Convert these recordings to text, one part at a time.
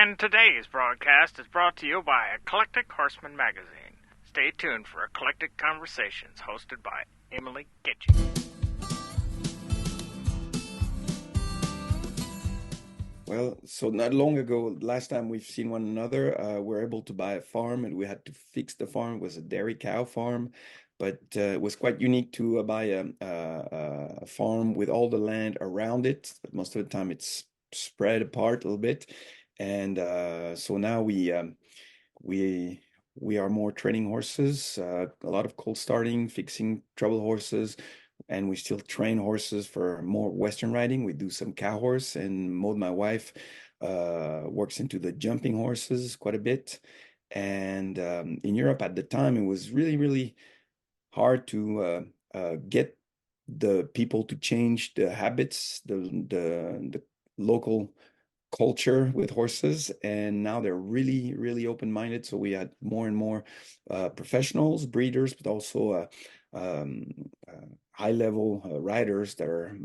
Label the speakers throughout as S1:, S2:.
S1: And today's broadcast is brought to you by Eclectic Horseman magazine. Stay tuned for Eclectic Conversations hosted by Emily Gitchy.
S2: Well, so not long ago, last time we've seen one another, we were able to buy a farm and we had to fix the farm. It was a dairy cow farm, but it was quite unique to buy a farm with all the land around it. But most of the time it's spread apart a little bit. And so now we we are more training horses, a lot of cold starting, fixing trouble horses, and we still train horses for more Western riding. We do some cow horse, and Maud, my wife, works into the jumping horses quite a bit. And in Europe at the time, it was really, really hard to get the people to change the habits, the local culture with horses, and now they're really, really open-minded. So we had more and more professionals, breeders, but also um, high-level riders that are,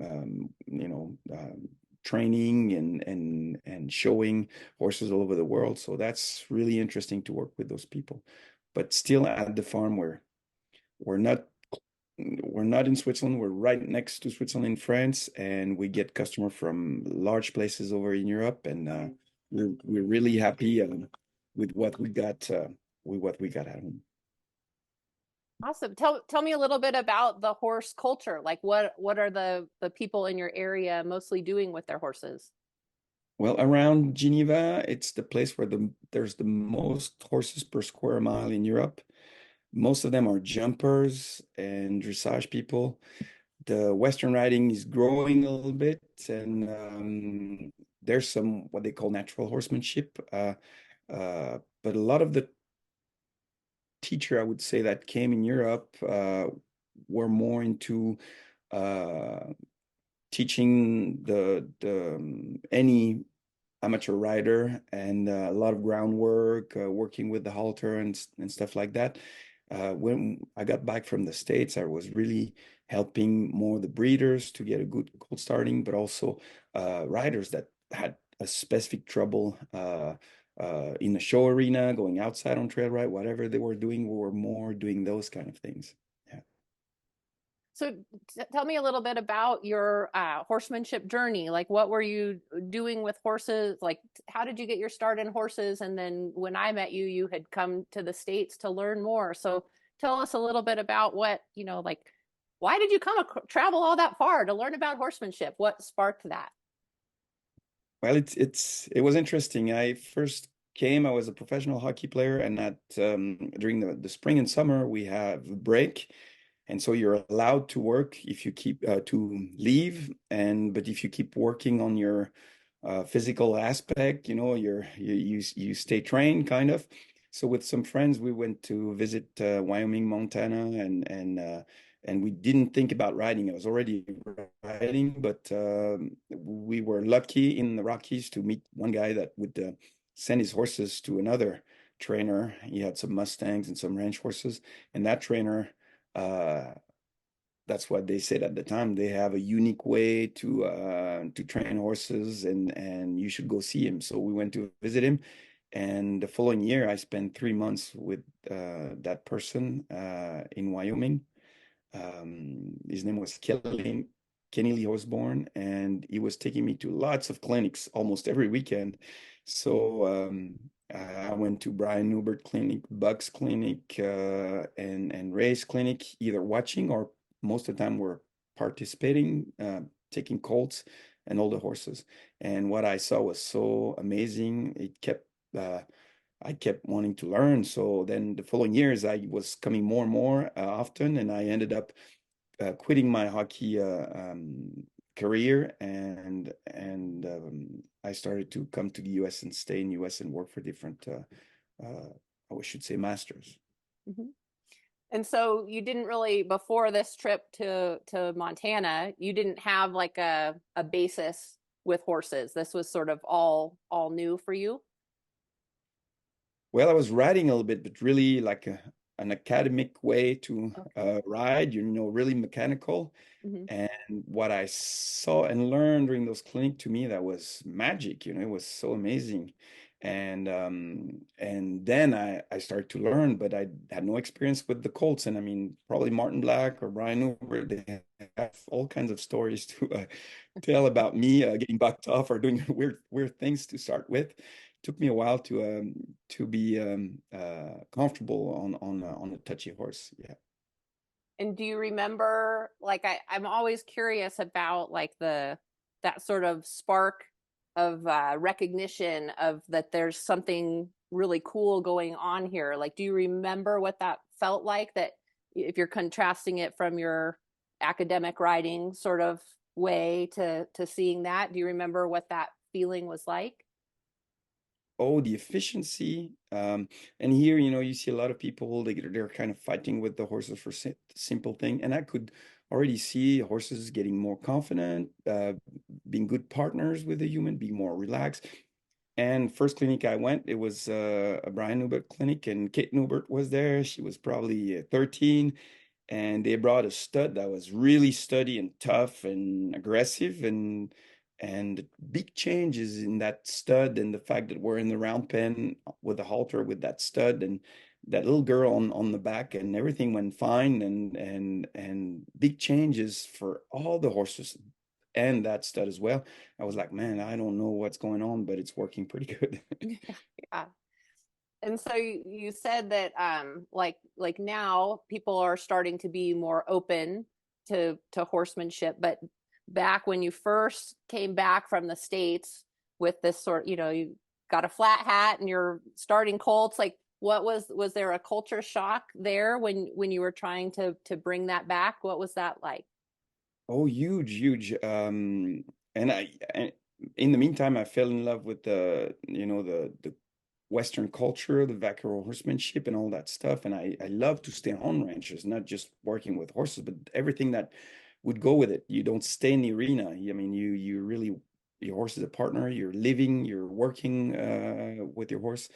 S2: training and showing horses all over the world. So that's really interesting to work with those people. But still, at the farm, we're not we're not in Switzerland. We're right next to Switzerland in France, and we get customer from large places over in Europe, and we're really happy with what we got at home.
S3: Awesome. Tell me a little bit about the horse culture. Like what are the people in your area mostly doing with their horses?
S2: Well, around Geneva, it's the place where there's the most horses per square mile in Europe. Most of them are jumpers and dressage people. The Western riding is growing a little bit, and there's some what they call natural horsemanship. But a lot of the teacher, I would say, that came in Europe were more into uh, teaching the any amateur rider and a lot of groundwork, working with the halter and stuff like that. When I got back from the States, I was really helping more the breeders to get a good cold starting, but also riders that had a specific trouble in the show arena, going outside on trail ride, whatever they were doing, we were more doing those kind of things. Yeah.
S3: So tell me a little bit about your horsemanship journey. Like what were you doing with horses? Like how did you get your start in horses? And then when I met you, you had come to the States to learn more. So tell us a little bit about what, like why did you travel all that far to learn about horsemanship? What sparked that?
S2: Well, it was interesting. I first came, I was a professional hockey player, and at during the spring and summer we have a break, and so you're allowed to work if you keep to leave, and but if you keep working on your physical aspect, you stay trained kind of. So with some friends, we went to visit Wyoming, Montana, and we didn't think about riding. I was already riding, but we were lucky in the Rockies to meet one guy that would send his horses to another trainer. He had some Mustangs and some ranch horses, and that trainer, uh, that's what they said at the time. They have a unique way to train horses, and you should go see him. So we went to visit him, and the following year, I spent 3 months with that person in Wyoming. His name was Kenny Lee Osborne, and he was taking me to lots of clinics almost every weekend. So I went to Brian Newbert Clinic, Bucks Clinic, and Ray's Clinic, either watching or most of the time we're participating, taking colts and all the horses. And what I saw was so amazing. I kept wanting to learn. So then the following years, I was coming more and more often, and I ended up quitting my hockey career, and I started to come to the U.S. and stay in the U.S. and work for different, I should say, masters.
S3: Mhm. And so you didn't really, before this trip to Montana, you didn't have like a basis with horses. This was sort of all new for you.
S2: Well, I was riding a little bit, but really like an academic way to
S3: Okay.
S2: ride, really mechanical.
S3: Hmm.
S2: And what I saw and learned during those clinics, to me, that was magic. It was so amazing. And then I started to learn, but I had no experience with the colts. And I mean, probably Martin Black or Brian Uber, they have all kinds of stories to tell about me getting bucked off or doing weird things to start with. Took me a while to be comfortable on a touchy horse. Yeah.
S3: And do you remember, like, I'm always curious about like that sort of spark of recognition of that there's something really cool going on here. Like, do you remember what that felt like? That if you're contrasting it from your academic writing sort of way to seeing that, do you remember what that feeling was like?
S2: Oh, the efficiency. And here, you see a lot of people, they're kind of fighting with the horses for simple thing. And I could already see horses getting more confident, being good partners with the human, being more relaxed. And first clinic I went, it was a Brian Newbert clinic, and Kate Newbert was there. She was probably 13, and they brought a stud that was really sturdy and tough and aggressive, and big changes in that stud, and the fact that we're in the round pen with the halter with that stud and that little girl on the back, and everything went fine, and big changes for all the horses and that stud as well. I was like, man, I don't know what's going on, but it's working pretty good.
S3: Yeah. And so you said that like now people are starting to be more open to horsemanship, but back when you first came back from the States with this sort, you got a flat hat and you're starting colts, like what was there a culture shock there when you were trying to bring that back? What was that like?
S2: Oh, huge, huge. And in the meantime, I fell in love with the Western culture, the vaquero horsemanship, and all that stuff. And I love to stay on ranches, not just working with horses, but everything that would go with it. You don't stay in the arena. I mean, you really, your horse is a partner. You're living, you're working with your horse.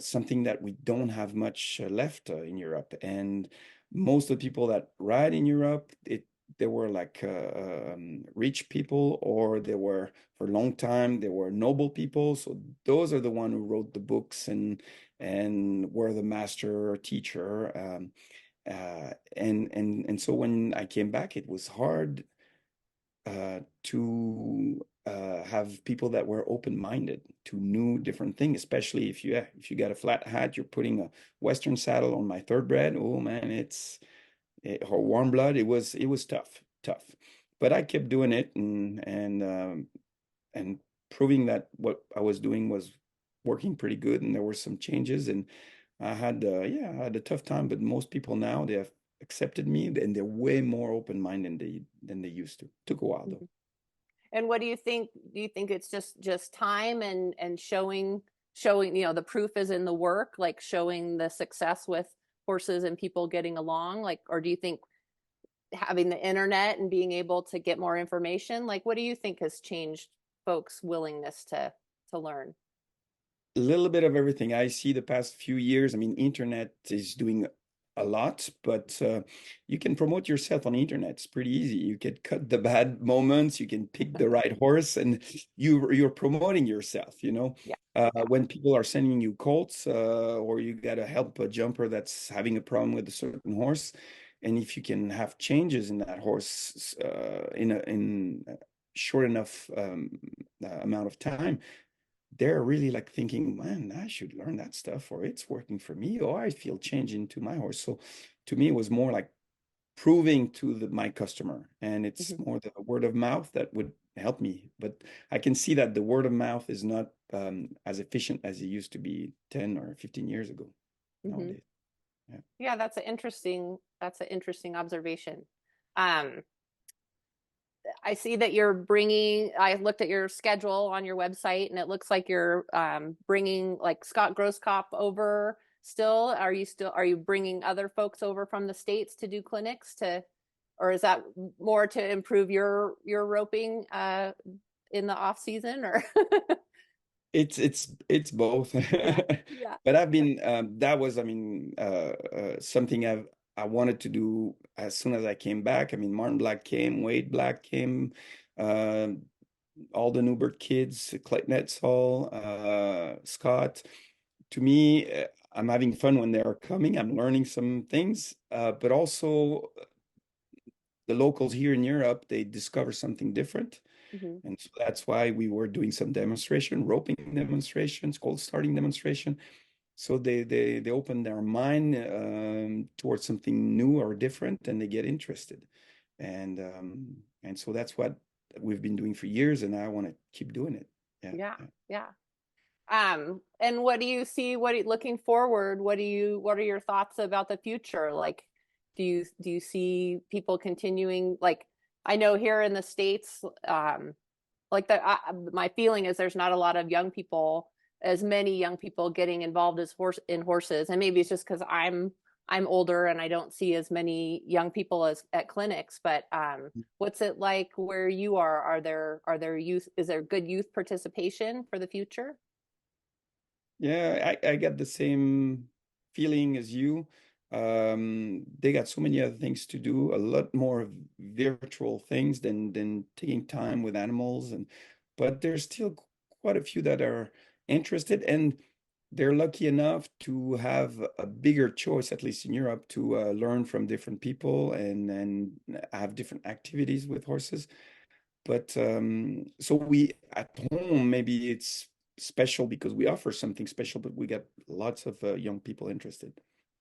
S2: Something that we don't have much left in Europe. And most of the people that ride in Europe, they were like rich people, or they were for a long time they were noble people. So those are the one who wrote the books and were the master or teacher. And so when I came back, it was hard to have people that were open-minded to new different things, especially if you got a flat hat, you're putting a Western saddle on my thoroughbred. Oh man, or warm blood. It was tough. But I kept doing it and proving that what I was doing was working pretty good, and there were some changes, and I had I had a tough time, but most people now they have accepted me, and they're way more open-minded than they used to. Took a while though.
S3: And what do you think? Do you think it's just time and showing, the proof is in the work, like showing the success with horses and people getting along, like, or do you think having the internet and being able to get more information, like what do you think has changed folks' willingness to learn?
S2: A little bit of everything. I see the past few years. I mean, internet is doing a lot, but you can promote yourself on the internet. It's pretty easy. You can cut the bad moments. You can pick the right horse, and you're promoting yourself.
S3: Yeah.
S2: When people are sending you colts, or you got to help a jumper that's having a problem with a certain horse, and if you can have changes in that horse in a short enough amount of time, they're really like thinking, man, I should learn that stuff, or it's working for me, or I feel change into my horse. So to me, it was more like proving to my customer, and it's more the word of mouth that would help me. But I can see that the word of mouth is not as efficient as it used to be 10 or 15 years ago nowadays. Yeah.
S3: Yeah, that's an interesting observation. um I see that I looked at your schedule on your website, and it looks like you're bringing like Scott Grosskopf over still. Are you bringing other folks over from the States to do clinics or is that more to improve your roping in the off season, or?
S2: It's both.
S3: Yeah. Yeah.
S2: But I've been that was, I mean, something I wanted to do as soon as I came back. I mean, Martin Black came, Wade Black came, uh, all the Newbert kids, Clayton, Scott. To me, I'm having fun when they're coming. I'm learning some things, but also the locals here in Europe, they discover something different.
S3: Hmm.
S2: And so that's why we were doing some demonstration, roping demonstrations, cold starting demonstration. So they open their mind towards something new or different, and they get interested. And so that's what we've been doing for years, and I want to keep doing it. Yeah,
S3: Yeah,
S2: yeah.
S3: yeah. And what do you see, looking forward, what are your thoughts about the future? Like, do you see people continuing, like, I know here in the States, like my feeling is there's not a lot of young people, as many young people getting involved as in horses, and maybe it's just because I'm older and I don't see as many young people as at clinics. But what's it like where you are? Are there youth? Is there good youth participation for the future?
S2: Yeah, I get the same feeling as you. They got so many other things to do, a lot more virtual things than taking time with animals, and but there's still quite a few that are interested, and they're lucky enough to have a bigger choice, at least in Europe, to learn from different people and have different activities with horses. But so we at home, maybe it's special because we offer something special, but we get lots of young people interested.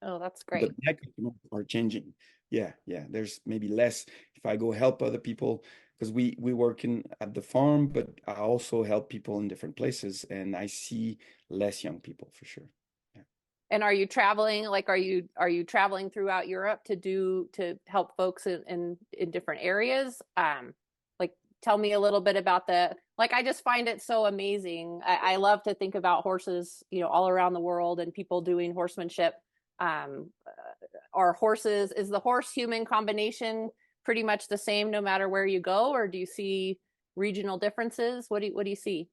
S3: Oh, that's
S2: But
S3: great.
S2: the mechanisms are changing. Yeah, yeah. There's maybe less if I go help other people because we work in at the farm, but I also help people in different places, and I see less young people for sure. Yeah.
S3: And are you traveling? Like, are you traveling throughout Europe to help folks in different areas? Like, tell me a little bit about like, I just find it so amazing. I love to think about horses, all around the world and people doing horsemanship. Are horses, is the horse human combination pretty much the same no matter where you go, or do you see regional differences? What do you see?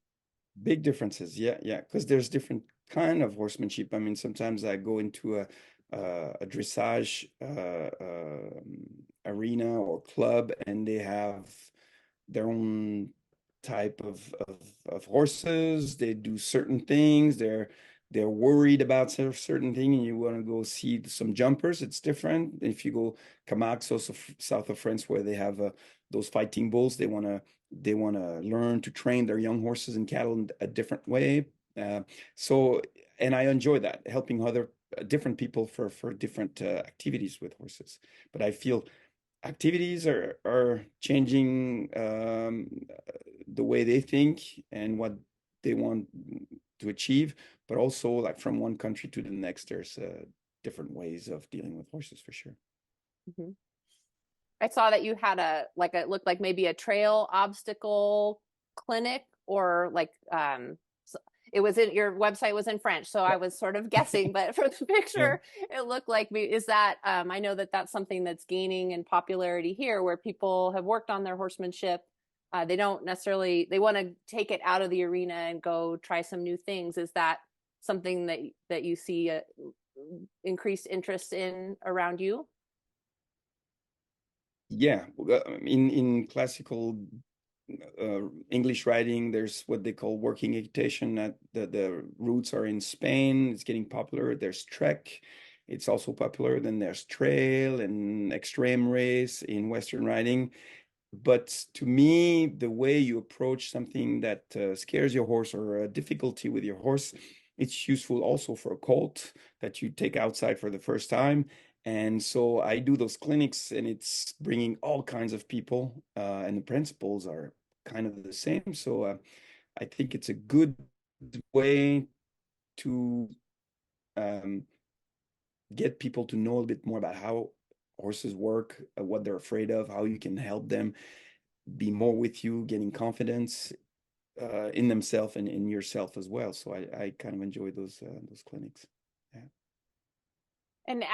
S2: Big differences, yeah, yeah, because there's different kind of horsemanship. I mean, sometimes I go into a dressage arena or club, and they have their own type of horses. They do certain things. They're worried about certain thing, and you want to go see some jumpers. It's different. If you go Camax, also south of France, where they have those fighting bulls, they want to learn to train their young horses and cattle in a different way. Uh, so, and I enjoy that, helping other different people for different activities with horses. But I feel activities are changing the way they think and what they want to achieve, but also like from one country to the next, there's different ways of dealing with horses for sure.
S3: Mhm. I saw that you had it looked like maybe a trail obstacle clinic, or like, it was in your website was in French, so I was sort of guessing, but for the
S2: Yeah.
S3: picture, it looked like me. Is that, I know that that's something that's gaining in popularity here, where people have worked on their horsemanship. They don't necessarily, they want to take it out of the arena and go try some new things. Is that something that you see increased interest in around you?
S2: Yeah, in classical English writing, there's what they call working equitation. That the roots are in Spain. It's getting popular. There's trek. It's also popular. Then there's trail and extreme race in Western riding. But to me, the way you approach something that scares your horse or a difficulty with your horse, it's useful also for a colt that you take outside for the first time. And so I do those clinics, and it's bringing all kinds of people, and the principles are kind of the same. So I think it's a good way to um, get people to know a bit more about how horses work, what they're afraid of, how you can help them be more with you, getting confidence in themselves and in yourself as well. So I kind of enjoy those clinics. Yeah.
S3: And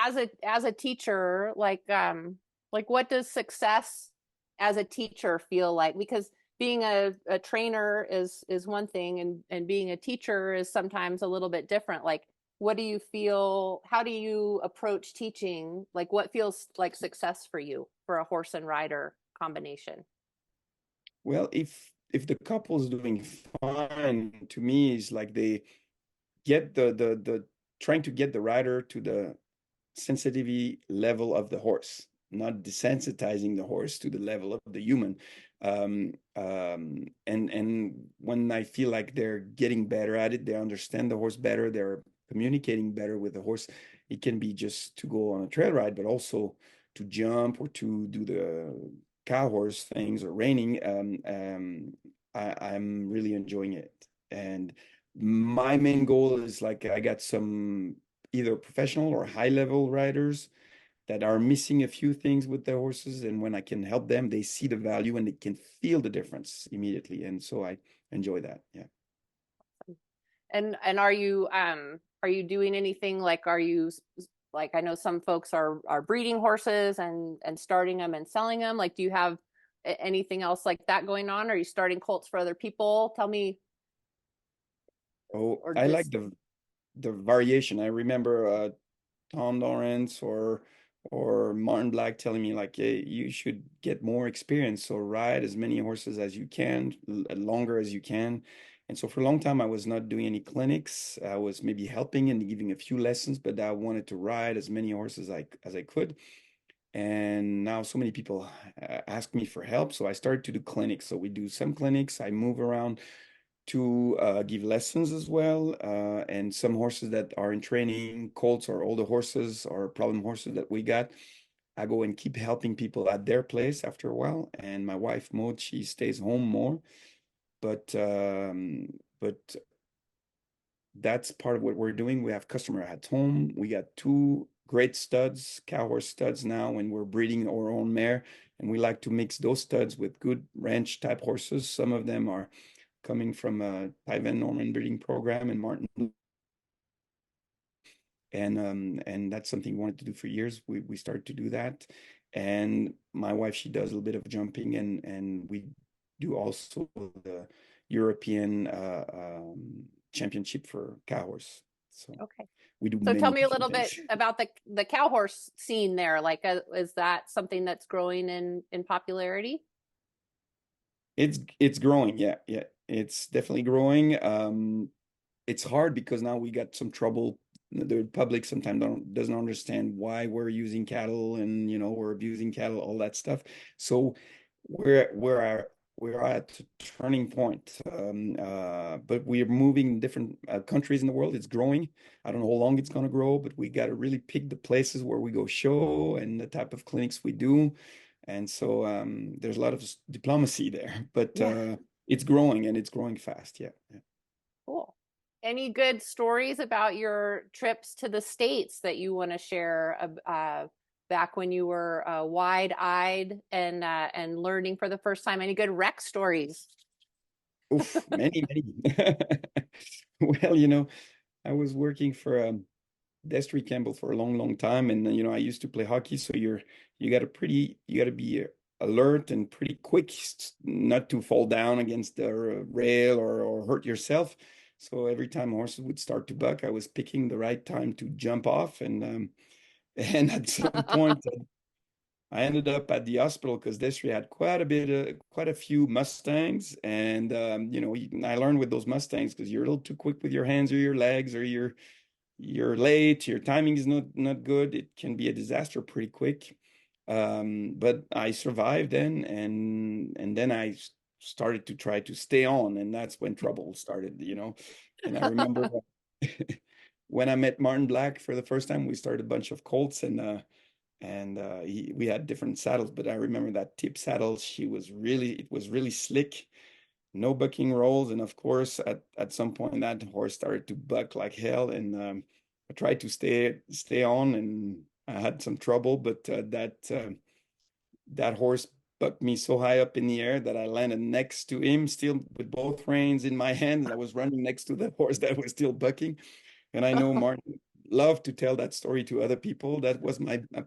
S3: as a teacher, like, what does success as a teacher feel like? Because being a trainer is one thing, and being a teacher is sometimes a little bit different. Like, what do you feel, how do you approach teaching? Like, what feels like success for you for a horse and rider combination?
S2: Well, if the couple is doing fine, to me, is like they get the trying to get the rider to the sensitivity level of the horse, not desensitizing the horse to the level of the human. And when I feel like they're getting better at it, they understand the horse better, they're communicating better with the horse. It can be just to go on a trail ride, but also to jump or to do the cow horse things or reining. I'm really enjoying it. And my main goal is like I got some either professional or high level riders that are missing a few things with their horses. And when I can help them, they see the value and they can feel the difference immediately. And so I enjoy that. Yeah.
S3: And are you doing anything like, are you like, I know some folks are breeding horses and starting them and selling them. Like, do you have anything else like that going on? Are you starting colts for other people? Tell me.
S2: Oh,
S3: Or
S2: I like
S3: just
S2: the variation. I remember Tom Lawrence or Martin Black telling me like, hey, you should get more experience. So ride as many horses as you can, longer as you can. And so for a long time, I was not doing any clinics. I was maybe helping and giving a few lessons, but I wanted to ride as many horses as I could. And now so many people ask me for help. So I started to do clinics. So we do some clinics. I move around to give lessons as well. And some horses that are in training, colts or older horses or problem horses that we got, I go and keep helping people at their place after a while. And my wife, Maud, she stays home more. But that's part of what we're doing. We have customer at home. We got two great studs, cow horse studs now, and we're breeding our own mare. And we like to mix those studs with good ranch type horses. Some of them are coming from a Ty Van Norman breeding program in Martin. And that's something we wanted to do for years. We started to do that. And my wife, she does a little bit of jumping and we do also the European championship for cow horse. So
S3: okay.
S2: we do
S3: So tell
S2: many
S3: me a
S2: different
S3: little bit
S2: things.
S3: about the cow horse scene there. Like, is that something that's growing in popularity?
S2: It's growing, yeah, yeah. It's definitely growing. It's hard because now we got some trouble. The public sometimes doesn't understand why we're using cattle and we're abusing cattle, all that stuff. So we're at a turning point. But we're moving in different countries in the world. It's growing. I don't know how long it's going to grow, but we got to really pick the places where we go show and the type of clinics we do. And so there's a lot of diplomacy there, but
S3: Yeah.
S2: it's growing and it's growing fast. Yeah. Yeah.
S3: Cool. Any good stories about your trips to the States that you want to share back when you were wide-eyed and learning for the first time? Any good wreck stories?
S2: Oof, many, many. Well, I was working for Destry Campbell for a long, long time, and I used to play hockey, so you got to be alert and pretty quick, not to fall down against the rail or hurt yourself. So every time horses would start to buck, I was picking the right time to jump off, and and at some point, I ended up at the hospital because Destry had quite a few Mustangs, and I learned with those Mustangs because you're a little too quick with your hands or your legs, or you're late, your timing is not good. It can be a disaster pretty quick. But I survived then, and then I started to try to stay on, and that's when trouble started. And I remember when I met Martin Black for the first time, we started a bunch of colts, and we had different saddles, but I remember that tip saddle, it was really slick, no bucking rolls, and of course at some point that horse started to buck like hell, and I tried to stay on, and I had some trouble, but that horse bucked me so high up in the air that I landed next to him, still with both reins in my hands. I was running next to the horse that was still bucking. And I know Martin loved to tell that story to other people. That was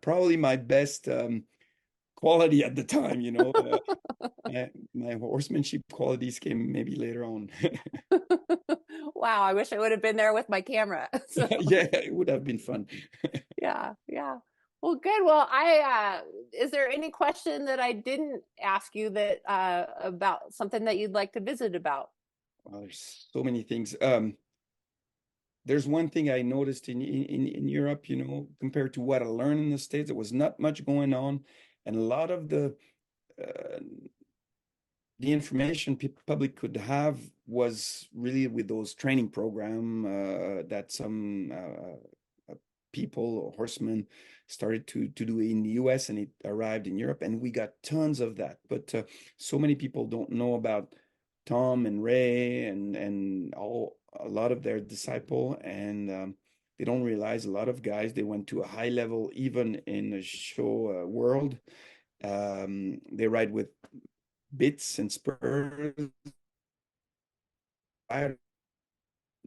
S2: probably my best quality at the time. My horsemanship qualities came maybe later on.
S3: Wow, I wish I would have been there with my camera. So,
S2: Yeah, it would have been fun.
S3: yeah, yeah. Well, good. Well, I is there any question that I didn't ask you that about something that you'd like to visit about?
S2: Well, there's so many things. There's one thing I noticed in Europe, compared to what I learned in the States, there was not much going on, and a lot of uh, the information public could have was really with those training program that some people, horsemen, started to do in the US, and it arrived in Europe, and we got tons of that. But so many people don't know about Tom and Ray and a lot of their disciple, and they don't realize a lot of guys, they went to a high level even in the show world. They ride with bits and spurs.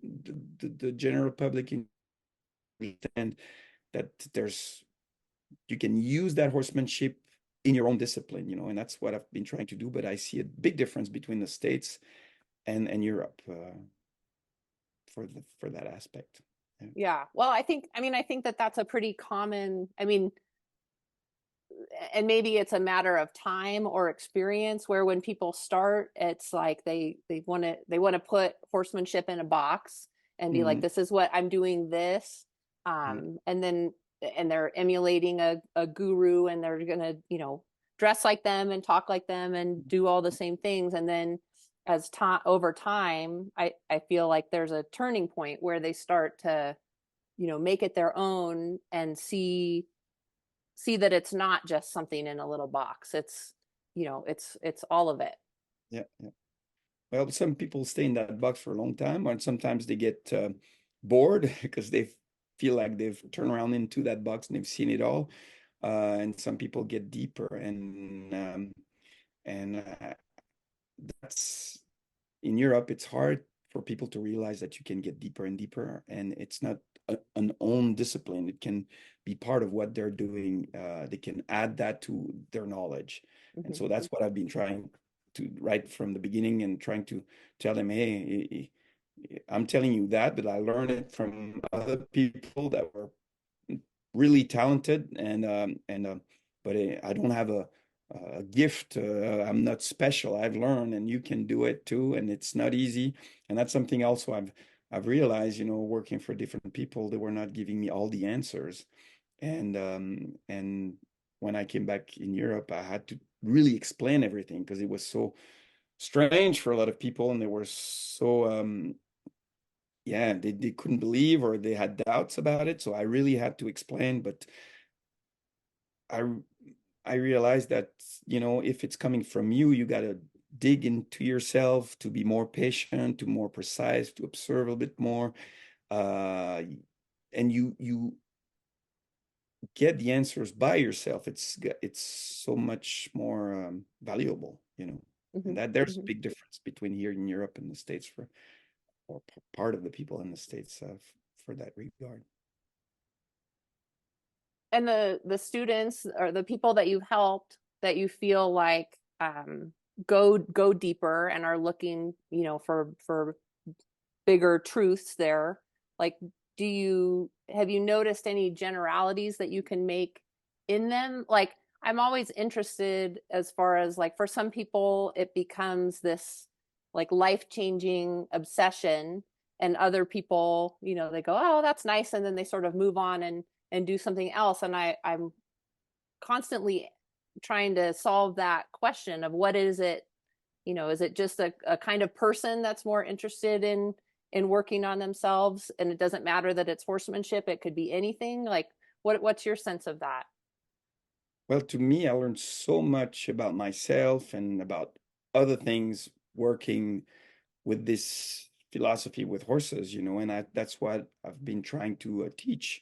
S2: The general public understand that you can use that horsemanship in your own discipline, and that's what I've been trying to do. But I see a big difference between the States and Europe for that aspect.
S3: Yeah. Well, I think that that's a pretty common, and maybe it's a matter of time or experience, where when people start, it's like they want to put horsemanship in a box and be like, this is what I'm doing this. And they're emulating a guru, and they're going to, dress like them and talk like them and do all the same things. And then as over time, I feel like there's a turning point where they start to, make it their own and see that it's not just something in a little box. It's, it's all of it.
S2: Yeah. Well, some people stay in that box for a long time, and sometimes they get bored because they feel like they've turned around into that box and they've seen it all. And some people get deeper, and that's in Europe. It's hard for people to realize that you can get deeper and deeper, and it's not an own discipline. It can be part of what they're doing. They can add that to their knowledge, and so that's what I've been trying to right from the beginning, and trying to tell them, hey, I'm telling you that, but I learned it from other people that were really talented, but I don't have a gift. I'm not special. I've learned, and you can do it too, and it's not easy. And that's something also I've realized, working for different people, they were not giving me all the answers. And when I came back in Europe, I had to really explain everything because it was so strange for a lot of people, and they were so yeah, they couldn't believe, or they had doubts about it. So I really had to explain, but I realized that, if it's coming from you, you got to dig into yourself to be more patient, to more precise, to observe a bit more. And you get the answers by yourself. It's so much more valuable, and that there's a big difference between here in Europe and the States or part of the people in the States for that regard.
S3: And the students or the people that you've helped, that you feel like go deeper and are looking, for bigger truths there, like, have you noticed any generalities that you can make in them? Like, I'm always interested as far as, like, for some people it becomes this like life-changing obsession, and other people, they go, oh, that's nice, and then they sort of move on and do something else. And I'm constantly trying to solve that question of what is it, is it just a kind of person that's more interested in working on themselves, and it doesn't matter that it's horsemanship, it could be anything? Like, what's your sense of that?
S2: Well, to me, I learned so much about myself and about other things working with this philosophy with horses, and that's what I've been trying to teach.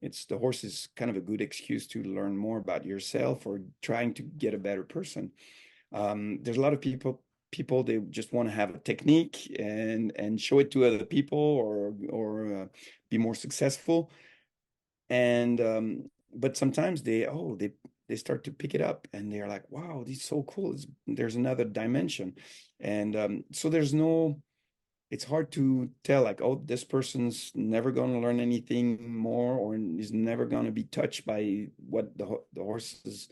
S2: It's the horse is kind of a good excuse to learn more about yourself, or trying to get a better person. There's a lot of people they just want to have a technique and show it to other people, or be more successful. And but sometimes they start to pick it up, and they're like, wow, this is so cool. There's another dimension. And so it's hard to tell, like, oh, this person's never going to learn anything more, or is never going to be touched by what the horses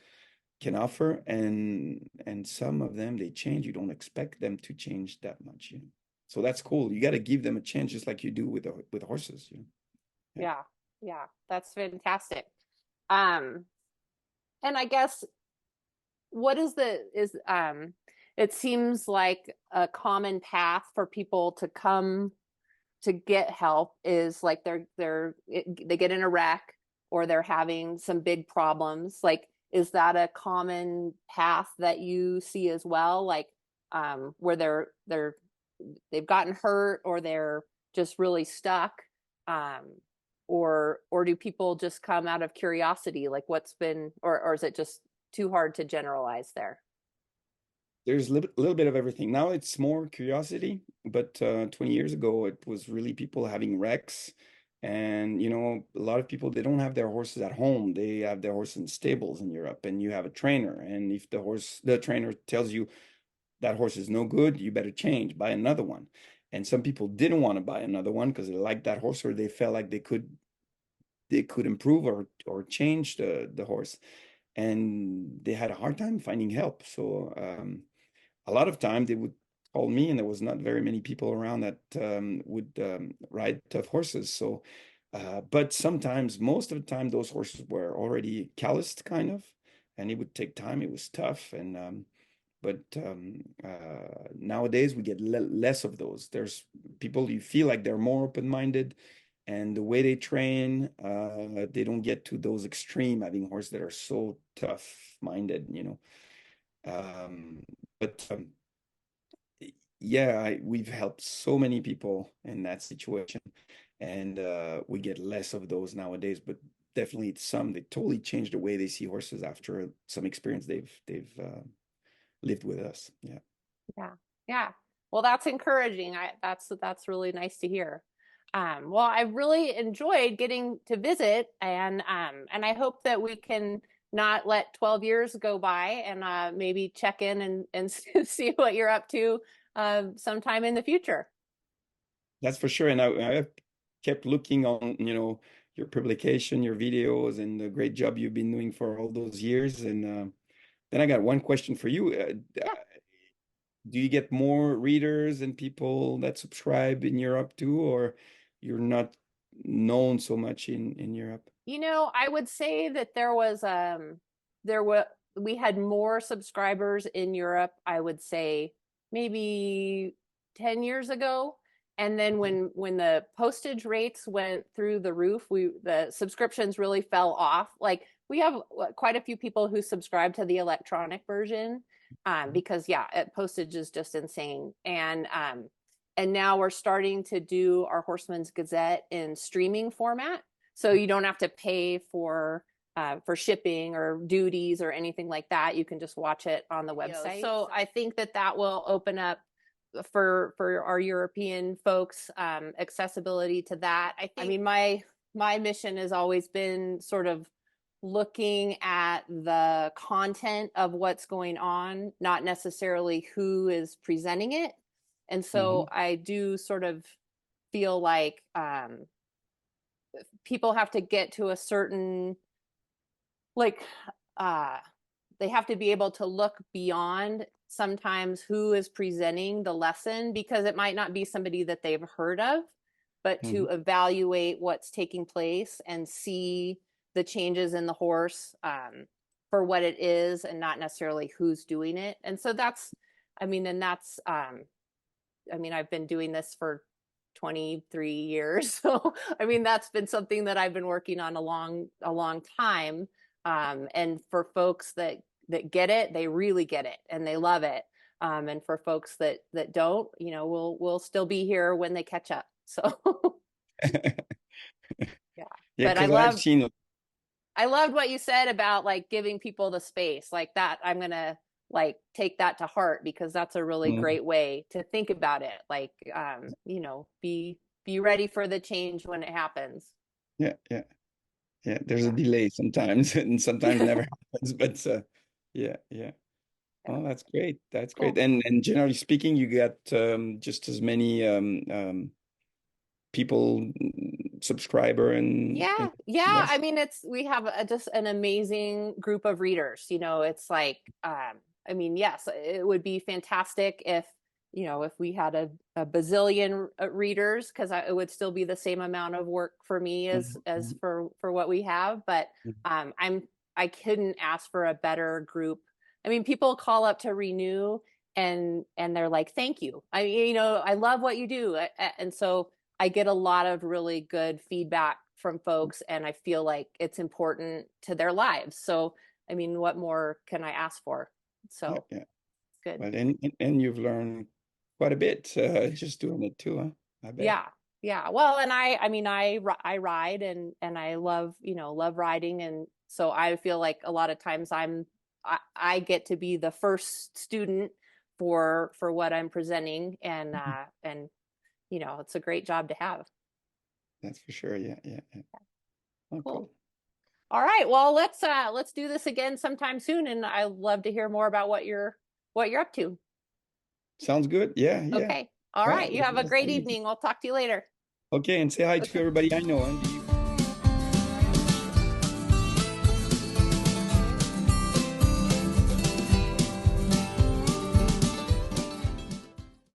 S2: can offer, and some of them they change. You don't expect them to change that much, you know. So that's cool. You got to give them a chance, just like you do with horses, you know.
S3: Yeah, yeah, that's fantastic. Um, and I guess what is it seems like a common path for people to come to get help is like they get in a wreck or they're having some big problems. Like, is that a common path that you see as well? Like, where they've gotten hurt or they're just really stuck, or do people just come out of curiosity? Like, what's been, or is it just too hard to generalize there?
S2: There's a little bit of everything. Now it's more curiosity, but 20 years ago, it was really people having wrecks. And, you know, a lot of people, they don't have their horses at home. They have their horse in stables in Europe, and you have a trainer. And if the trainer tells you that horse is no good, you better change, buy another one. And some people didn't want to buy another one because they liked that horse, or they felt like they could improve or change the horse. And they had a hard time finding help. So, a lot of time they would call me, and there was not very many people around that would ride tough horses. So, but sometimes, most of the time, those horses were already calloused, kind of, and it would take time. It was tough, and but nowadays we get less of those. There's people, you feel like they're more open-minded, and the way they train, they don't get to those extreme, having horses that are so tough-minded, you know. But yeah, we've helped so many people in that situation, and we get less of those nowadays. But definitely, some they totally change the way they see horses after some experience they've lived with us. Yeah.
S3: Yeah. Yeah. Well, that's encouraging. That's really nice to hear. Well, I really enjoyed getting to visit, and I hope that we can not let 12 years go by, and maybe check in and see what you're up to sometime in the future.
S2: That's for sure. And I kept looking on, you know, your publication, your videos, and the great job you've been doing for all those years. And then I got one question for you.
S3: Yeah.
S2: Do you get more readers and people that subscribe in Europe too, or you're not known so much in Europe?
S3: You know, I would say that there were we had more subscribers in Europe, I would say maybe 10 years ago. And then when the postage rates went through the roof, the subscriptions really fell off. Like, we have quite a few people who subscribe to the electronic version, because yeah, postage is just insane. And now we're starting to do our Horseman's Gazette in streaming format, so you don't have to pay for shipping or duties or anything like that. You can just watch it on the website. So I think that will open up for our European folks accessibility to that. I mean, my mission has always been sort of looking at the content of what's going on, not necessarily who is presenting it. And so I do sort of feel like people have to get to a certain, like, they have to be able to look beyond sometimes who is presenting the lesson, because it might not be somebody that they've heard of, but to evaluate what's taking place and see the changes in the horse for what it is, and not necessarily who's doing it. And so that's, I mean, I've been doing this for 23 years. So, I mean, that's been something that I've been working on a long time. And for folks that get it, they really get it and they love it. And for folks that don't, you know, we'll still be here when they catch up. So yeah.
S2: Yeah,
S3: But
S2: because I've seen.
S3: I loved what you said about like giving people the space like that. I'm going to like take that to heart, because that's a really great way to think about it. Like, you know, be ready for the change when it happens.
S2: Yeah, yeah, yeah. There's a delay sometimes, and sometimes it never happens. But yeah, yeah. Oh, that's great. That's
S3: Cool.
S2: great. And generally speaking, you got just as many people subscriber and
S3: Yeah.
S2: yes.
S3: I mean, we have just an amazing group of readers. It's like, I mean, yes, it would be fantastic if, if we had a bazillion readers, because it would still be the same amount of work for me as for what we have. But I couldn't ask for a better group. I mean, people call up to renew and they're like, thank you. I love what you do. And so I get a lot of really good feedback from folks, and I feel like it's important to their lives. So, I mean, what more can I ask for? So,
S2: Yeah.
S3: good.
S2: Well, and you've learned quite a bit just doing it too, huh? I bet.
S3: Yeah. Well, and I mean, I ride and I love, love riding. And so I feel like a lot of times I get to be the first student for what I'm presenting, and it's a great job to have.
S2: That's for sure. Yeah. Oh,
S3: Cool. All right. Well, let's do this again sometime soon, and I'd love to hear more about what you're up to.
S2: Sounds good. Yeah.
S3: Okay. All right. You have a great evening. We'll talk to you later.
S2: Okay, and say hi to everybody I know. And